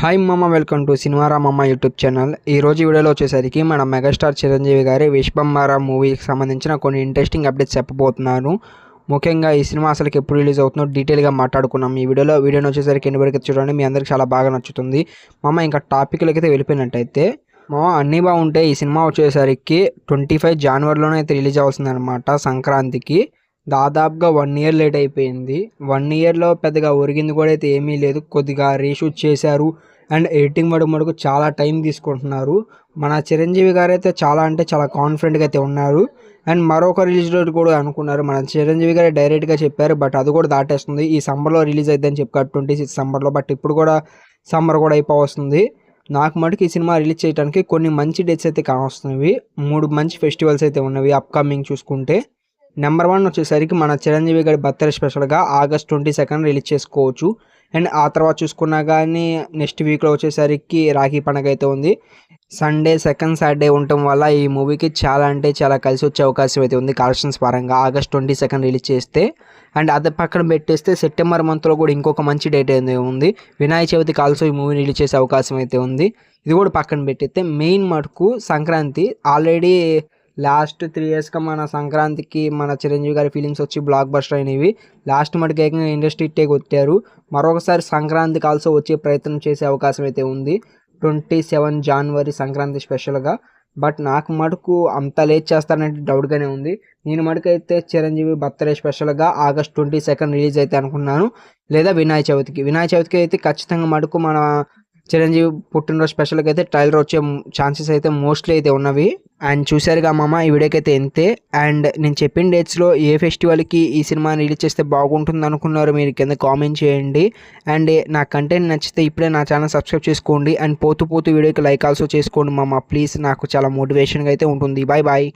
Hi మామ, welcome to సినిమారా మామ YouTube channel. ఈరోజు వీడియోలో వచ్చేసరికి మన మెగాస్టార్ చిరంజీవి గారి విశ్వంబర మూవీకి సంబంధించిన కొన్ని ఇంట్రెస్టింగ్ అప్డేట్స్ చెప్పబోతున్నాను. ముఖ్యంగా ఈ సినిమా అసలుకి ఎప్పుడు రిలీజ్ అవుతుందో డీటెయిల్గా మాట్లాడుకున్నాం ఈ వీడియోని వచ్చేసరికి ఎన్ని వరకు చూడండి, మీ అందరికి చాలా బాగా నచ్చుతుంది. మామ ఇంకా టాపిక్లకి అయితే వెళ్ళిపోయినట్టయితే, మామ అన్నీ బాగుంటే ఈ సినిమా వచ్చేసరికి 25 జనవరిలోనే అయితే రిలీజ్ అవుతుంది అనమాట, సంక్రాంతికి. దాదాపుగా 1 ఇయర్ లేట్ అయిపోయింది. 1 ఇయర్లో పెద్దగా ఒరిగింది కూడా అయితే ఏమీ లేదు. కొద్దిగా రీషూట్ చేశారు అండ్ ఎడిటింగ్ మటుకు చాలా టైం తీసుకుంటున్నారు. మన చిరంజీవి గారు అయితే చాలా అంటే చాలా కాన్ఫిడెంట్గా అయితే ఉన్నారు. అండ్ మరొక రిలీజ్ డేట్ కూడా అనుకున్నారు. మన చిరంజీవి గారు డైరెక్ట్గా చెప్పారు, బట్ అది కూడా దాటేస్తుంది. ఈ సమ్మర్లో రిలీజ్ అయిద్దని చెప్పారు, 26 సమ్మర్లో. బట్ ఇప్పుడు కూడా సమ్మర్ కూడా అయిపోవస్తుంది. నాకు మటుకు ఈ సినిమా రిలీజ్ చేయడానికి కొన్ని మంచి డేట్స్ అయితే కావస్తున్నవి. 3 మంచి ఫెస్టివల్స్ అయితే ఉన్నవి అప్కమింగ్ చూసుకుంటే. నెంబర్ 1 వచ్చేసరికి మన చిరంజీవి గారి బర్త్డే స్పెషల్గా August 22 రిలీజ్ చేసుకోవచ్చు. అండ్ ఆ తర్వాత చూసుకున్నా కానీ నెక్స్ట్ వీక్లో వచ్చేసరికి రాఖీ పండుగ అయితే ఉంది. సండే సెకండ్ సాటర్డే ఉండటం వల్ల ఈ మూవీకి చాలా అంటే చాలా కలిసి వచ్చే అవకాశం అయితే ఉంది కలెక్షన్స్ పరంగా, August 22 రిలీజ్ చేస్తే. అండ్ అది పక్కన పెట్టేస్తే సెప్టెంబర్ మంత్లో కూడా ఇంకొక మంచి డేట్ అయితే ఉంది. వినాయక చవితికి ఆల్సో ఈ మూవీ రిలీజ్ చేసే అవకాశం అయితే ఉంది. ఇది కూడా పక్కన పెట్టేస్తే మెయిన్ మటుకు సంక్రాంతి. ఆల్రెడీ లాస్ట్ 3 ఇయర్స్గా మన సంక్రాంతికి మన చిరంజీవి గారి ఫిలిమ్స్ వచ్చి బ్లాక్ బస్టర్ అయినవి. లాస్ట్ మటుకు ఏకంగా ఇండస్ట్రీ హిట్టే కొట్టారు. మరొకసారి సంక్రాంతికి ఆల్సో వచ్చే ప్రయత్నం చేసే అవకాశం అయితే ఉంది, 27 జనవరి సంక్రాంతి స్పెషల్గా. బట్ నాకు మటుకు అంత లేట్ చేస్తానంటే డౌట్గానే ఉంది. నేను మటుకు అయితే చిరంజీవి బర్త్డే స్పెషల్గా August 22 రిలీజ్ అయితే అనుకున్నాను, లేదా వినాయక చవితికి అయితే ఖచ్చితంగా మటుకు మన చిరంజీవి పుట్టినరోజు స్పెషల్గా అయితే ట్రైలర్ వచ్చే ఛాన్సెస్ అయితే మోస్ట్లీ అయితే ఉన్నవి. అండ్ చూసారుగా మామ, ఈ వీడియోకి అయితే ఎంతే. అండ్ నేను చెప్పిన డేట్స్లో ఏ ఫెస్టివల్కి ఈ సినిమాని రిలీజ్ చేస్తే బాగుంటుంది అనుకున్నారో మీరు కింద కామెంట్ చేయండి. అండ్ నా కంటెంట్ నచ్చితే ఇప్పుడే నా ఛానల్ సబ్స్క్రైబ్ చేసుకోండి. అండ్ పోతూ వీడియోకి లైక్ ఆల్సో చేసుకోండి మామ, ప్లీజ్. నాకు చాలా మోటివేషన్గా అయితే ఉంటుంది. బాయ్.